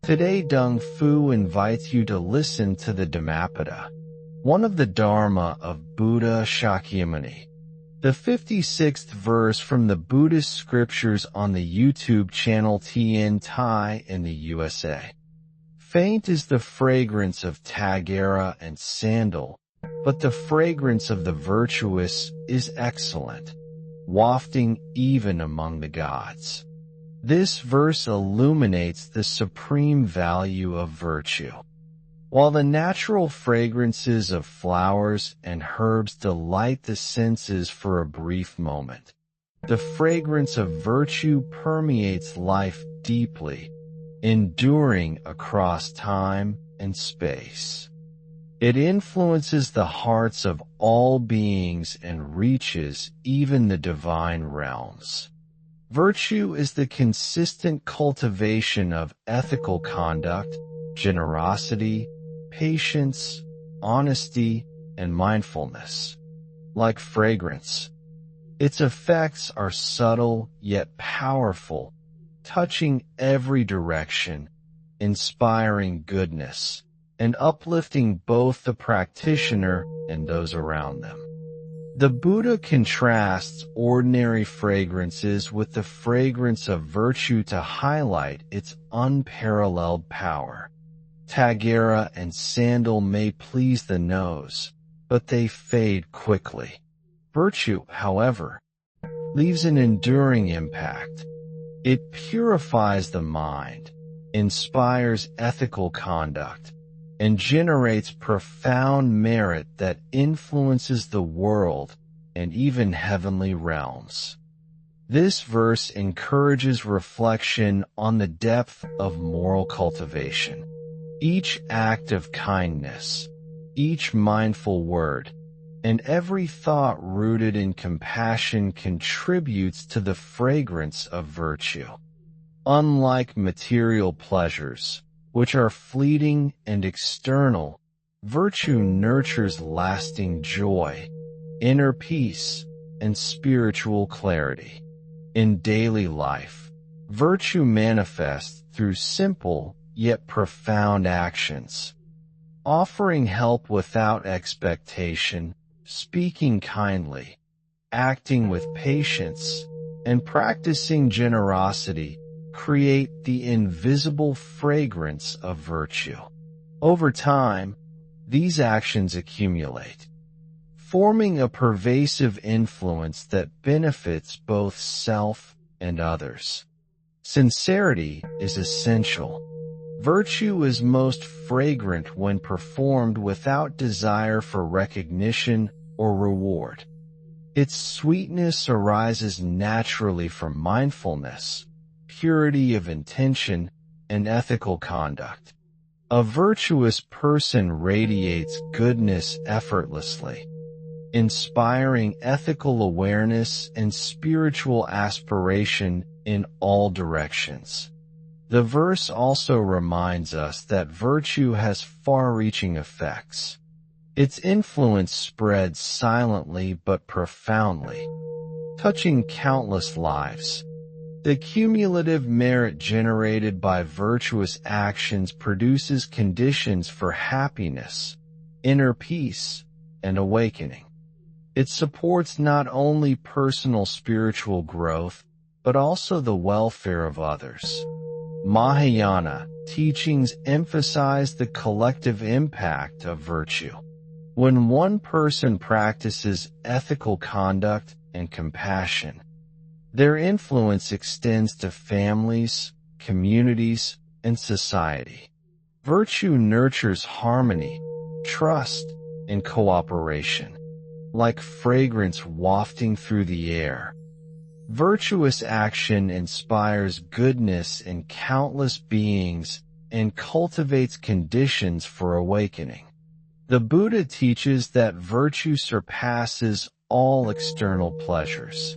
Today Dong Fu invites you to listen to the Dhammapada, one of the Dharma of Buddha Shakyamuni. The 56th verse from the Buddhist scriptures on the YouTube channel TN Thai in the USA. Faint is the fragrance of Tagara and sandal, but the fragrance of the virtuous is excellent, wafting even among the gods. This verse illuminates the supreme value of virtue. While the natural fragrances of flowers and herbs delight the senses for a brief moment, the fragrance of virtue permeates life deeply, enduring across time and space. It influences the hearts of all beings and reaches even the divine realms. Virtue is the consistent cultivation of ethical conduct, generosity, patience, honesty, and mindfulness. Like fragrance, its effects are subtle yet powerful, touching every direction, inspiring goodness, and uplifting both the practitioner and those around them. The Buddha contrasts ordinary fragrances with the fragrance of virtue to highlight its unparalleled power. Tagara and sandal may please the nose, but they fade quickly. Virtue, however, leaves an enduring impact. It purifies the mind, inspires ethical conduct, and generates profound merit that influences the world and even heavenly realms. This verse encourages reflection on the depth of moral cultivation. Each act of kindness, each mindful word, and every thought rooted in compassion contributes to the fragrance of virtue. Unlike material pleasures, which are fleeting and external, virtue nurtures lasting joy, inner peace, and spiritual clarity. In daily life, virtue manifests through simple yet profound actions. Offering help without expectation, speaking kindly, acting with patience, and practicing generosity create the invisible fragrance of virtue. Over time, these actions accumulate, forming a pervasive influence that benefits both self and others. Sincerity is essential. Virtue is most fragrant when performed without desire for recognition or reward. Its sweetness arises naturally from mindfulness, purity of intention, and ethical conduct. A virtuous person radiates goodness effortlessly, inspiring ethical awareness and spiritual aspiration in all directions. The verse also reminds us that virtue has far-reaching effects. Its influence spreads silently but profoundly, touching countless lives. The cumulative merit generated by virtuous actions produces conditions for happiness, inner peace, and awakening. It supports not only personal spiritual growth, but also the welfare of others. Mahayana teachings emphasize the collective impact of virtue. When one person practices ethical conduct and compassion, their influence extends to families, communities, and society. Virtue nurtures harmony, trust, and cooperation, like fragrance wafting through the air. Virtuous action inspires goodness in countless beings and cultivates conditions for awakening. The Buddha teaches that virtue surpasses all external pleasures.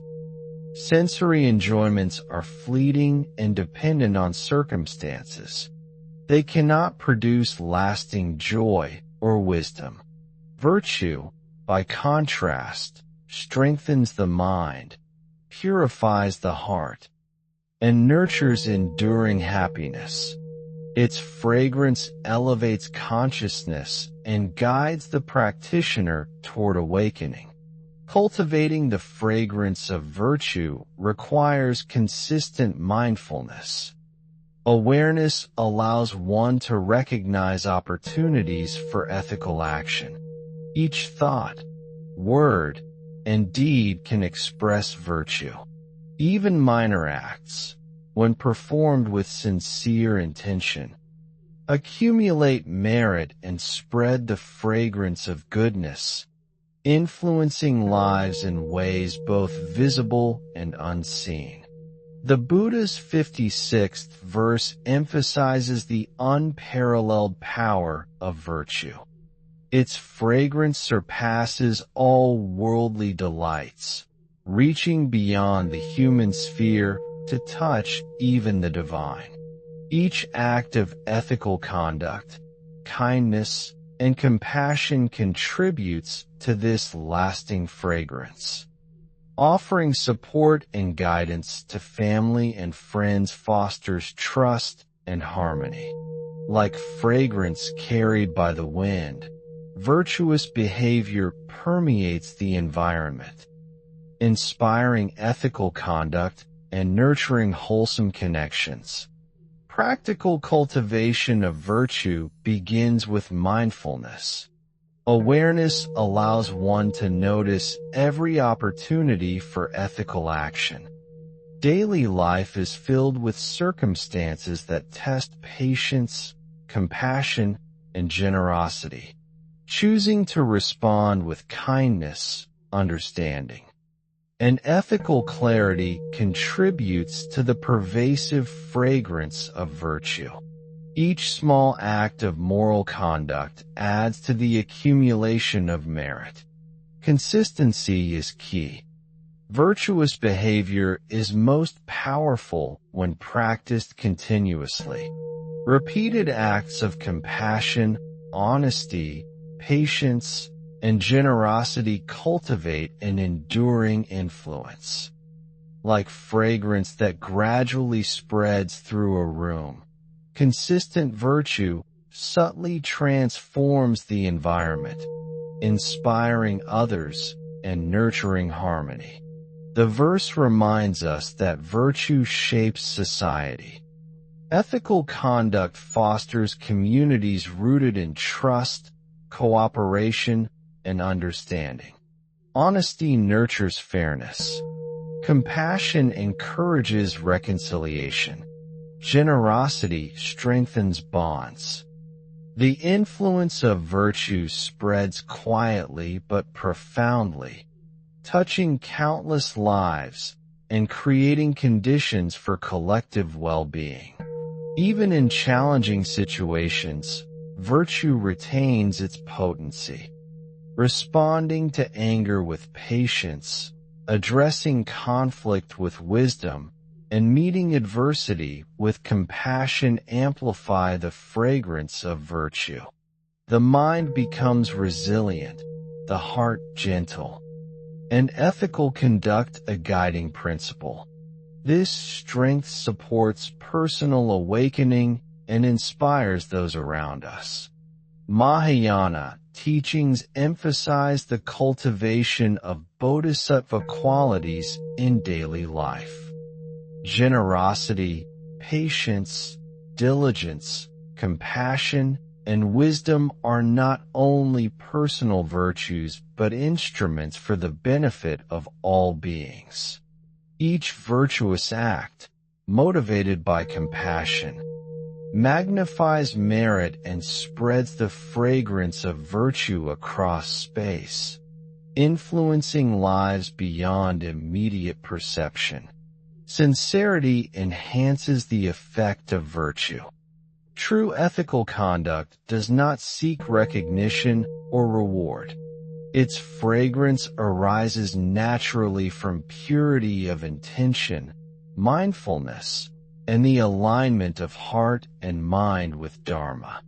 Sensory enjoyments are fleeting and dependent on circumstances. They cannot produce lasting joy or wisdom. Virtue, by contrast, strengthens the mind, purifies the heart, and nurtures enduring happiness. Its fragrance elevates consciousness and guides the practitioner toward awakening. Cultivating the fragrance of virtue requires consistent mindfulness. Awareness allows one to recognize opportunities for ethical action. Each thought, word, and deed can express virtue. Even minor acts, when performed with sincere intention, accumulate merit and spread the fragrance of goodness, influencing lives in ways both visible and unseen. The Buddha's 56th verse emphasizes the unparalleled power of virtue. Its fragrance surpasses all worldly delights, reaching beyond the human sphere to touch even the divine. Each act of ethical conduct, kindness, and compassion contributes to this lasting fragrance. Offering support and guidance to family and friends fosters trust and harmony. Like fragrance carried by the wind, virtuous behavior permeates the environment, inspiring ethical conduct and nurturing wholesome connections. Practical cultivation of virtue begins with mindfulness. Awareness allows one to notice every opportunity for ethical action. Daily life is filled with circumstances that test patience, compassion, and generosity. Choosing to respond with kindness, understanding, and ethical clarity contributes to the pervasive fragrance of virtue. Each small act of moral conduct adds to the accumulation of merit. Consistency is key. Virtuous behavior is most powerful when practiced continuously. Repeated acts of compassion, honesty, patience, and generosity cultivate an enduring influence. Like fragrance that gradually spreads through a room, consistent virtue subtly transforms the environment, inspiring others and nurturing harmony. The verse reminds us that virtue shapes society. Ethical conduct fosters communities rooted in trust, cooperation, and understanding. Honesty nurtures fairness. Compassion encourages reconciliation. Generosity strengthens bonds. The influence of virtue spreads quietly but profoundly, touching countless lives and creating conditions for collective well-being. Even in challenging situations, virtue retains its potency. Responding to anger with patience, addressing conflict with wisdom, and meeting adversity with compassion amplify the fragrance of virtue. The mind becomes resilient, the heart gentle, and ethical conduct a guiding principle. This strength supports personal awakening and inspires those around us. Mahayana teachings emphasize the cultivation of bodhisattva qualities in daily life. Generosity, patience, diligence, compassion, and wisdom are not only personal virtues but instruments for the benefit of all beings. Each virtuous act, motivated by compassion, magnifies merit and spreads the fragrance of virtue across space, influencing lives beyond immediate perception. Sincerity enhances the effect of virtue. True ethical conduct does not seek recognition or reward. Its fragrance arises naturally from purity of intention, mindfulness, and the alignment of heart and mind with Dharma.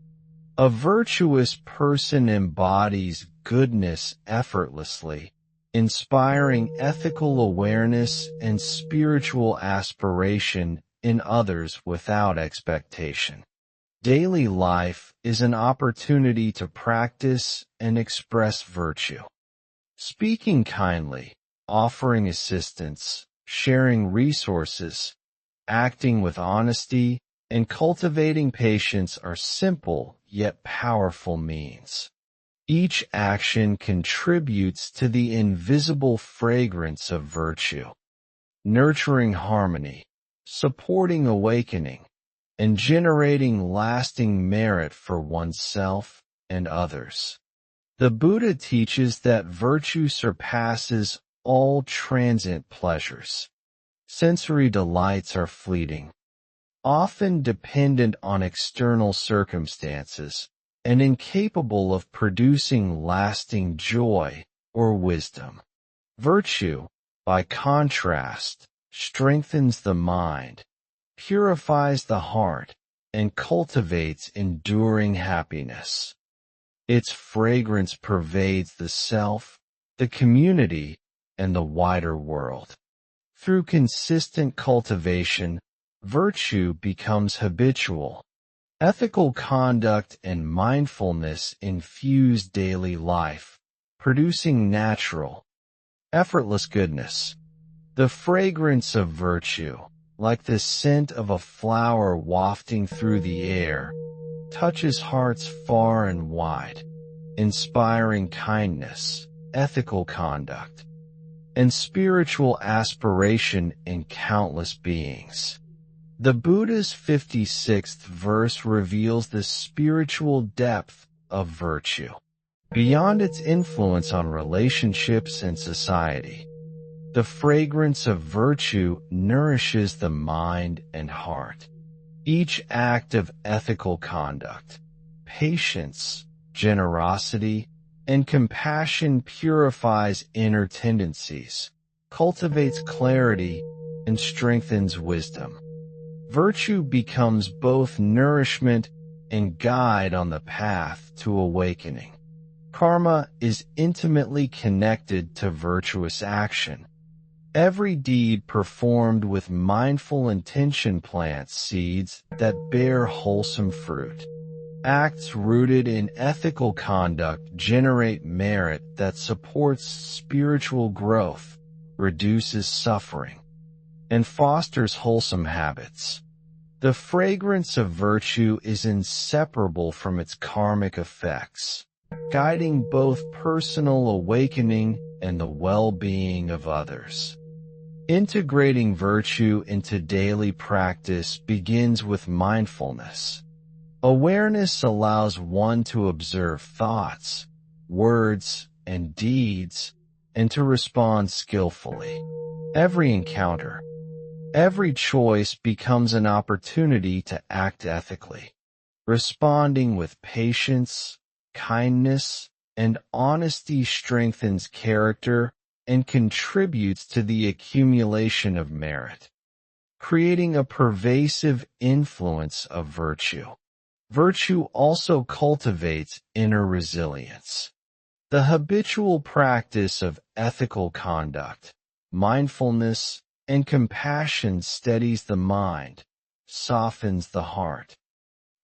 A virtuous person embodies goodness effortlessly, inspiring ethical awareness and spiritual aspiration in others without expectation. Daily life is an opportunity to practice and express virtue. Speaking kindly, offering assistance, sharing resources, acting with honesty, and cultivating patience are simple yet powerful means. Each action contributes to the invisible fragrance of virtue, nurturing harmony, supporting awakening, and generating lasting merit for oneself and others. The Buddha teaches that virtue surpasses all transient pleasures. Sensory delights are fleeting, often dependent on external circumstances, and incapable of producing lasting joy or wisdom. Virtue, by contrast, strengthens the mind, purifies the heart, and cultivates enduring happiness. Its fragrance pervades the self, the community, and the wider world. Through consistent cultivation, virtue becomes habitual. Ethical conduct and mindfulness infuse daily life, producing natural, effortless goodness. The fragrance of virtue, like the scent of a flower wafting through the air, touches hearts far and wide, inspiring kindness, ethical conduct, and spiritual aspiration in countless beings. The Buddha's 56th verse reveals the spiritual depth of virtue. Beyond its influence on relationships and society, the fragrance of virtue nourishes the mind and heart. Each act of ethical conduct, patience, generosity, and compassion purifies inner tendencies, cultivates clarity, and strengthens wisdom. Virtue becomes both nourishment and guide on the path to awakening. Karma is intimately connected to virtuous action. Every deed performed with mindful intention plants seeds that bear wholesome fruit. Acts rooted in ethical conduct generate merit that supports spiritual growth, reduces suffering, and fosters wholesome habits. The fragrance of virtue is inseparable from its karmic effects, guiding both personal awakening and the well-being of others. Integrating virtue into daily practice begins with mindfulness. Awareness allows one to observe thoughts, words, and deeds, and to respond skillfully. Every encounter, every choice becomes an opportunity to act ethically. Responding with patience, kindness, and honesty strengthens character and contributes to the accumulation of merit, creating a pervasive influence of virtue. Virtue also cultivates inner resilience. The habitual practice of ethical conduct, mindfulness, and compassion steadies the mind, softens the heart,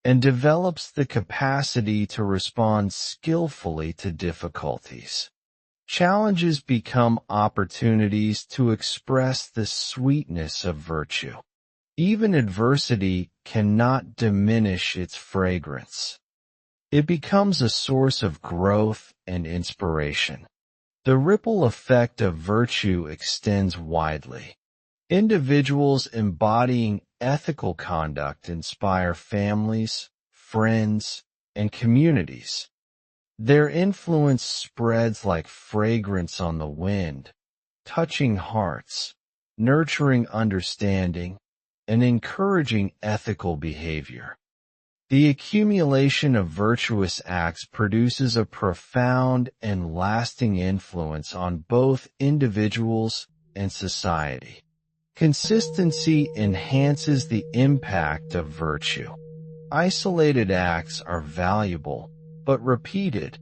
and develops the capacity to respond skillfully to difficulties. Challenges become opportunities to express the sweetness of virtue. Even adversity cannot diminish its fragrance. It becomes a source of growth and inspiration. The ripple effect of virtue extends widely. Individuals embodying ethical conduct inspire families, friends, and communities. Their influence spreads like fragrance on the wind, touching hearts, nurturing understanding, and encouraging ethical behavior. The accumulation of virtuous acts produces a profound and lasting influence on both individuals and society. Consistency enhances the impact of virtue. Isolated acts are valuable, but repeated,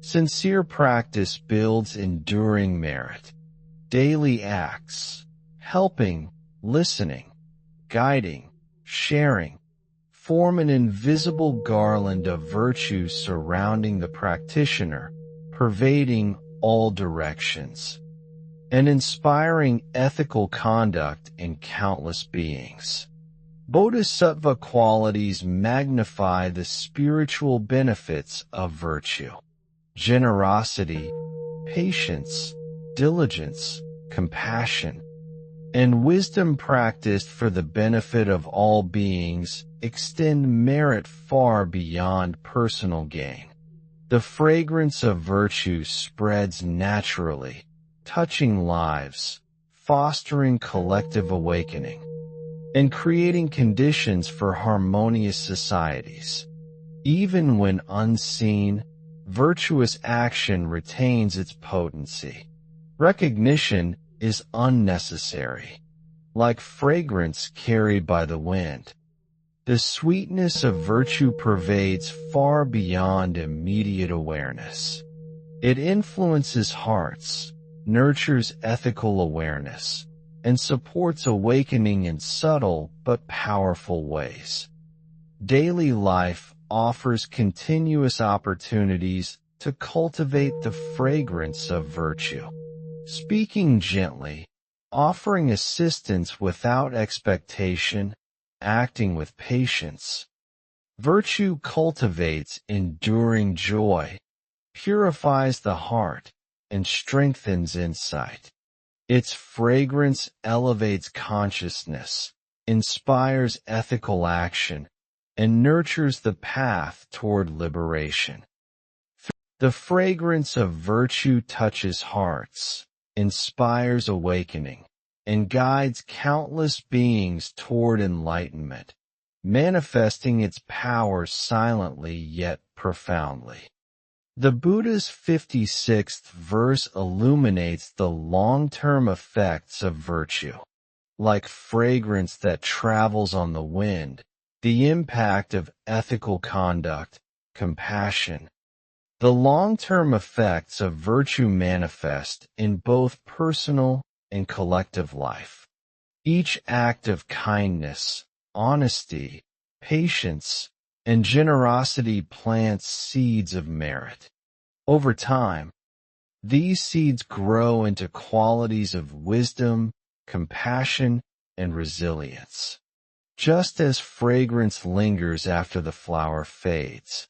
sincere practice builds enduring merit. Daily acts, helping, listening, guiding, sharing, form an invisible garland of virtues surrounding the practitioner, pervading all directions, and inspiring ethical conduct in countless beings. Bodhisattva qualities magnify the spiritual benefits of virtue. Generosity, patience, diligence, compassion, and wisdom practiced for the benefit of all beings extend merit far beyond personal gain. The fragrance of virtue spreads naturally, touching lives, fostering collective awakening, and creating conditions for harmonious societies. Even when unseen, virtuous action retains its potency. Recognition is unnecessary, like fragrance carried by the wind. The sweetness of virtue pervades far beyond immediate awareness. It influences hearts, nurtures ethical awareness, and supports awakening in subtle but powerful ways. Daily life offers continuous opportunities to cultivate the fragrance of virtue. Speaking gently, offering assistance without expectation, acting with patience. Virtue cultivates enduring joy, purifies the heart, and strengthens insight. Its fragrance elevates consciousness, inspires ethical action, and nurtures the path toward liberation. The fragrance of virtue touches hearts, inspires awakening, and guides countless beings toward enlightenment, manifesting its power silently yet profoundly. The Buddha's 56th verse illuminates the long-term effects of virtue. Like fragrance that travels on the wind, the impact of ethical conduct, compassion. The long-term effects of virtue manifest in both personal and collective life. Each act of kindness, honesty, patience, and generosity plants seeds of merit. Over time, these seeds grow into qualities of wisdom, compassion, and resilience. Just as fragrance lingers after the flower fades,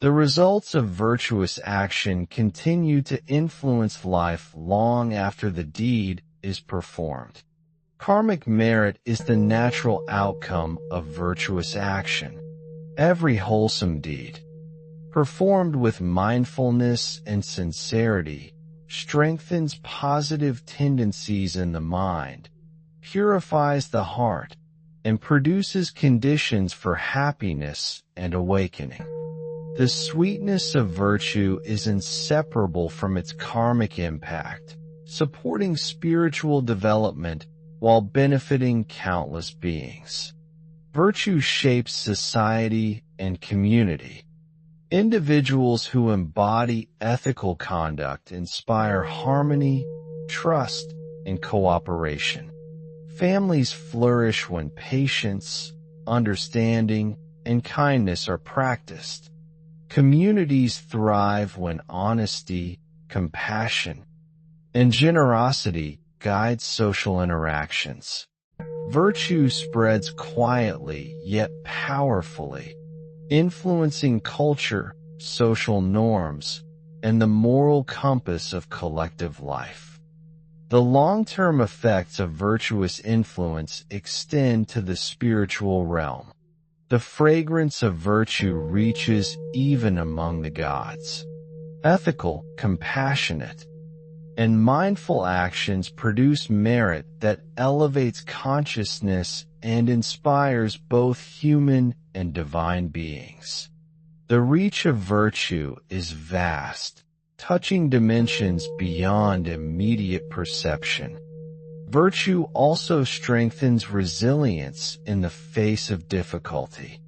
the results of virtuous action continue to influence life long after the deed is performed. Karmic merit is the natural outcome of virtuous action. Every wholesome deed, performed with mindfulness and sincerity, strengthens positive tendencies in the mind, purifies the heart, and produces conditions for happiness and awakening. The sweetness of virtue is inseparable from its karmic impact, supporting spiritual development while benefiting countless beings. Virtue shapes society and community. Individuals who embody ethical conduct inspire harmony, trust, and cooperation. Families flourish when patience, understanding, and kindness are practiced. Communities thrive when honesty, compassion, and generosity guide social interactions. Virtue spreads quietly yet powerfully, influencing culture, social norms, and the moral compass of collective life. The long-term effects of virtuous influence extend to the spiritual realm. The fragrance of virtue reaches even among the gods. Ethical, compassionate, and mindful actions produce merit that elevates consciousness and inspires both human and divine beings. The reach of virtue is vast, touching dimensions beyond immediate perception. Virtue also strengthens resilience in the face of difficulty.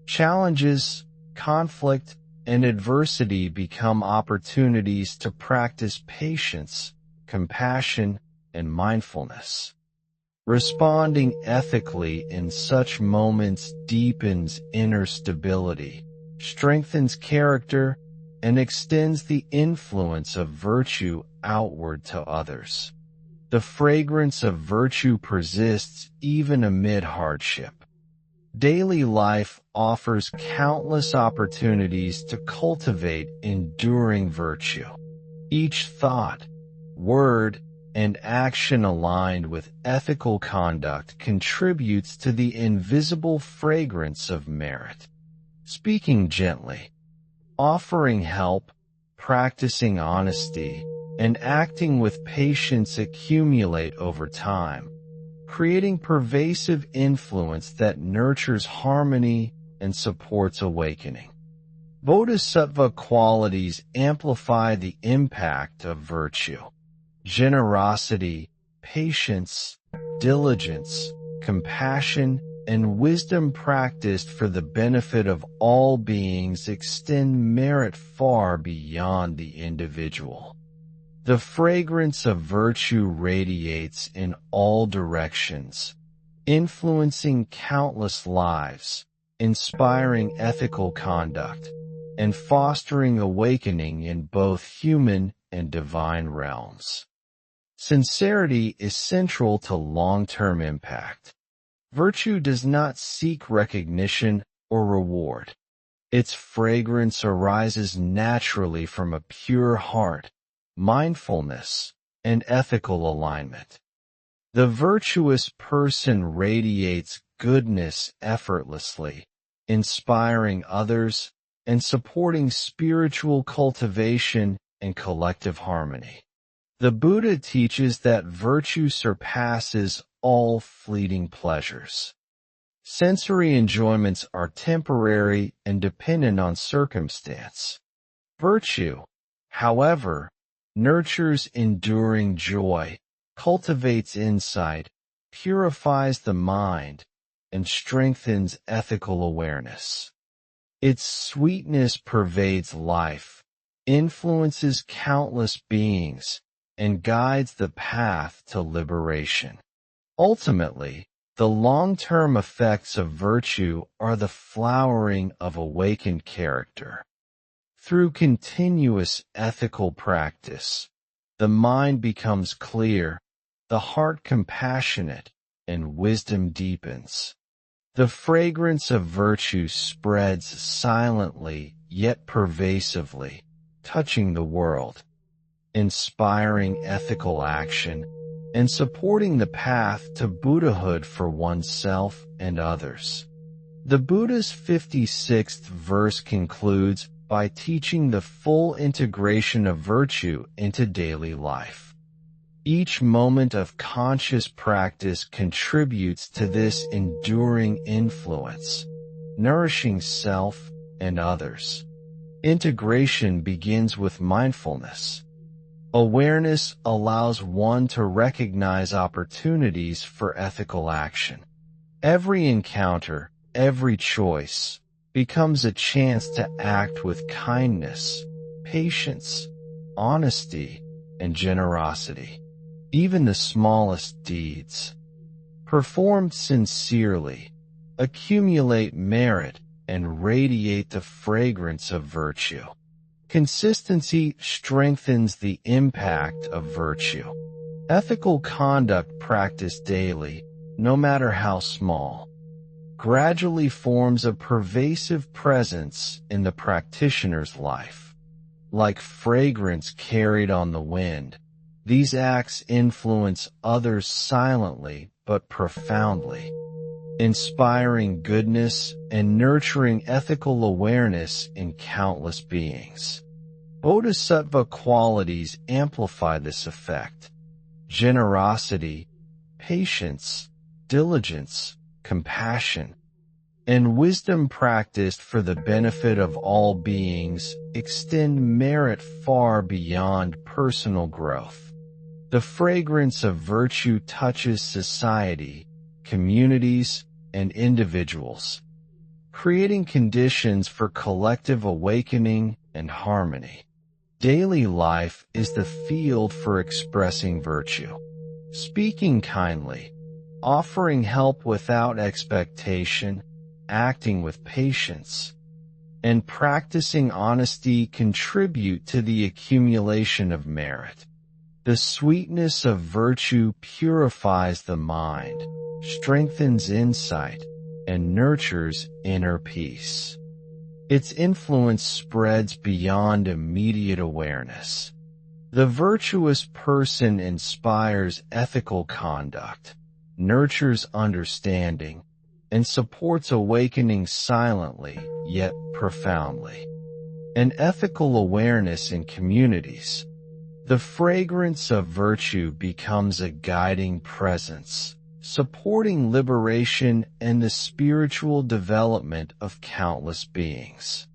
Challenges, conflict, and adversity become opportunities to practice patience, compassion, and mindfulness. Responding ethically in such moments deepens inner stability, strengthens character, and extends the influence of virtue outward to others. The fragrance of virtue persists even amid hardship. Daily life offers countless opportunities to cultivate enduring virtue. Each thought, word, and action aligned with ethical conduct contributes to the invisible fragrance of merit. Speaking gently, offering help, practicing honesty, and acting with patience accumulate over time, creating pervasive influence that nurtures harmony and supports awakening. Bodhisattva qualities amplify the impact of virtue. Generosity, patience, diligence, compassion, and wisdom practiced for the benefit of all beings extend merit far beyond the individual. The fragrance of virtue radiates in all directions, influencing countless lives, inspiring ethical conduct, and fostering awakening in both human and divine realms. Sincerity is central to long-term impact. Virtue does not seek recognition or reward. Its fragrance arises naturally from a pure heart, mindfulness, and ethical alignment. The virtuous person radiates goodness effortlessly, inspiring others and supporting spiritual cultivation and collective harmony. The Buddha teaches that virtue surpasses all fleeting pleasures. Sensory enjoyments are temporary and dependent on circumstance. Virtue, however, nurtures enduring joy, cultivates insight, purifies the mind, and strengthens ethical awareness. Its sweetness pervades life, influences countless beings, and guides the path to liberation. Ultimately, the long-term effects of virtue are the flowering of awakened character. Through continuous ethical practice, the mind becomes clear, the heart compassionate, and wisdom deepens. The fragrance of virtue spreads silently yet pervasively, touching the world, inspiring ethical action, and supporting the path to Buddhahood for oneself and others. The Buddha's 56th verse concludes by teaching the full integration of virtue into daily life. Each moment of conscious practice contributes to this enduring influence, nourishing self and others. Integration begins with mindfulness. Awareness allows one to recognize opportunities for ethical action. Every encounter, every choice, becomes a chance to act with kindness, patience, honesty, and generosity. Even the smallest deeds, performed sincerely, accumulate merit and radiate the fragrance of virtue. Consistency strengthens the impact of virtue. Ethical conduct practiced daily, no matter how small, gradually forms a pervasive presence in the practitioner's life. Like fragrance carried on the wind, these acts influence others silently but profoundly, inspiring goodness and nurturing ethical awareness in countless beings. Bodhisattva qualities amplify this effect. Generosity, patience, diligence, compassion, and wisdom practiced for the benefit of all beings extend merit far beyond personal growth. The fragrance of virtue touches society, communities, and individuals, creating conditions for collective awakening and harmony. Daily life is the field for expressing virtue. Speaking kindly, offering help without expectation, acting with patience, and practicing honesty contribute to the accumulation of merit. The sweetness of virtue purifies the mind, strengthens insight, and nurtures inner peace. Its influence spreads beyond immediate awareness. The virtuous person inspires ethical conduct, nurtures understanding, and supports awakening silently yet profoundly. An ethical awareness in communities. The fragrance of virtue becomes a guiding presence, supporting liberation and the spiritual development of countless beings.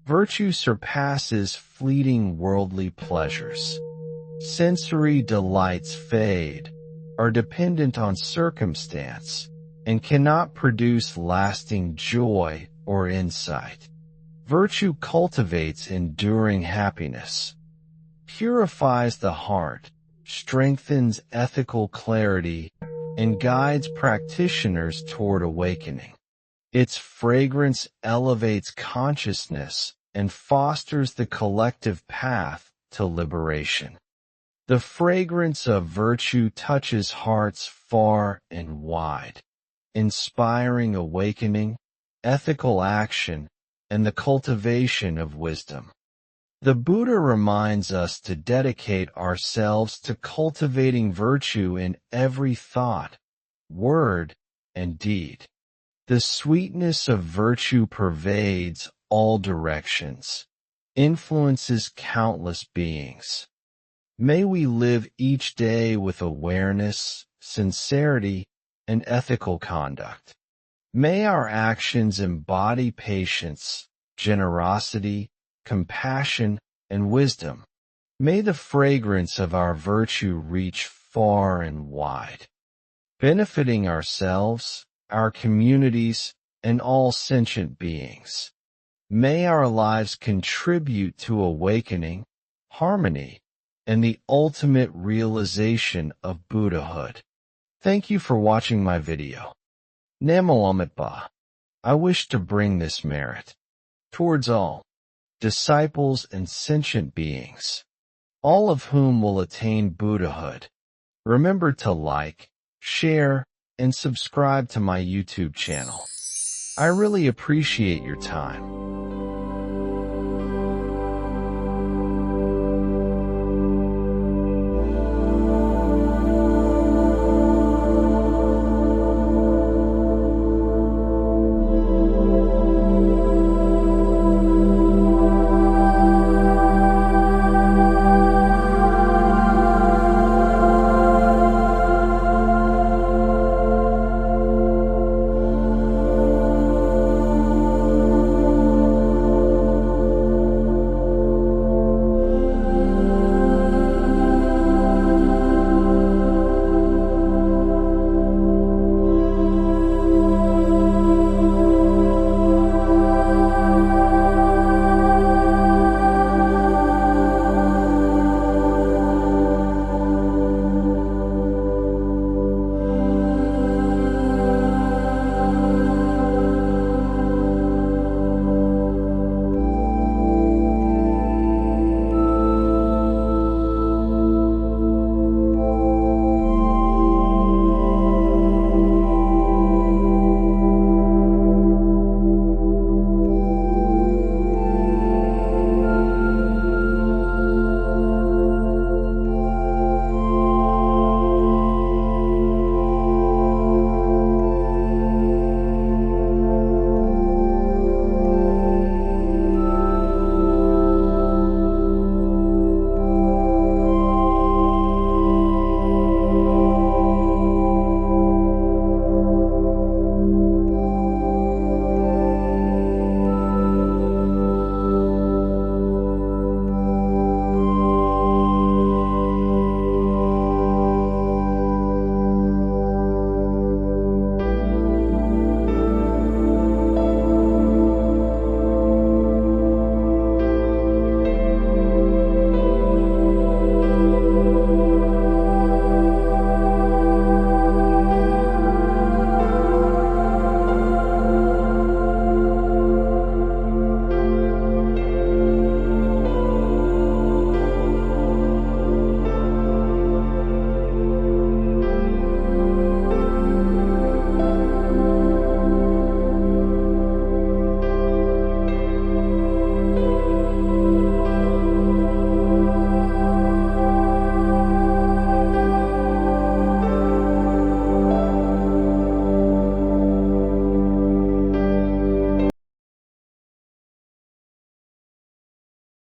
Virtue surpasses fleeting worldly pleasures. Sensory delights fade, are dependent on circumstance, and cannot produce lasting joy or insight. Virtue cultivates enduring happiness, purifies the heart, strengthens ethical clarity, and guides practitioners toward awakening. Its fragrance elevates consciousness and fosters the collective path to liberation. The fragrance of virtue touches hearts far and wide, inspiring awakening, ethical action, and the cultivation of wisdom. The Buddha reminds us to dedicate ourselves to cultivating virtue in every thought, word, and deed. The sweetness of virtue pervades all directions, influences countless beings. May we live each day with awareness, sincerity, and ethical conduct. May our actions embody patience, generosity, compassion, and wisdom. May the fragrance of our virtue reach far and wide, benefiting ourselves, our communities, and all sentient beings. May our lives contribute to awakening, harmony, and the ultimate realization of Buddhahood. Thank you for watching my video. Namalamitpa. I wish to bring this merit towards all disciples and sentient beings, all of whom will attain Buddhahood. Remember to like, share, and subscribe to my YouTube channel. I really appreciate your time.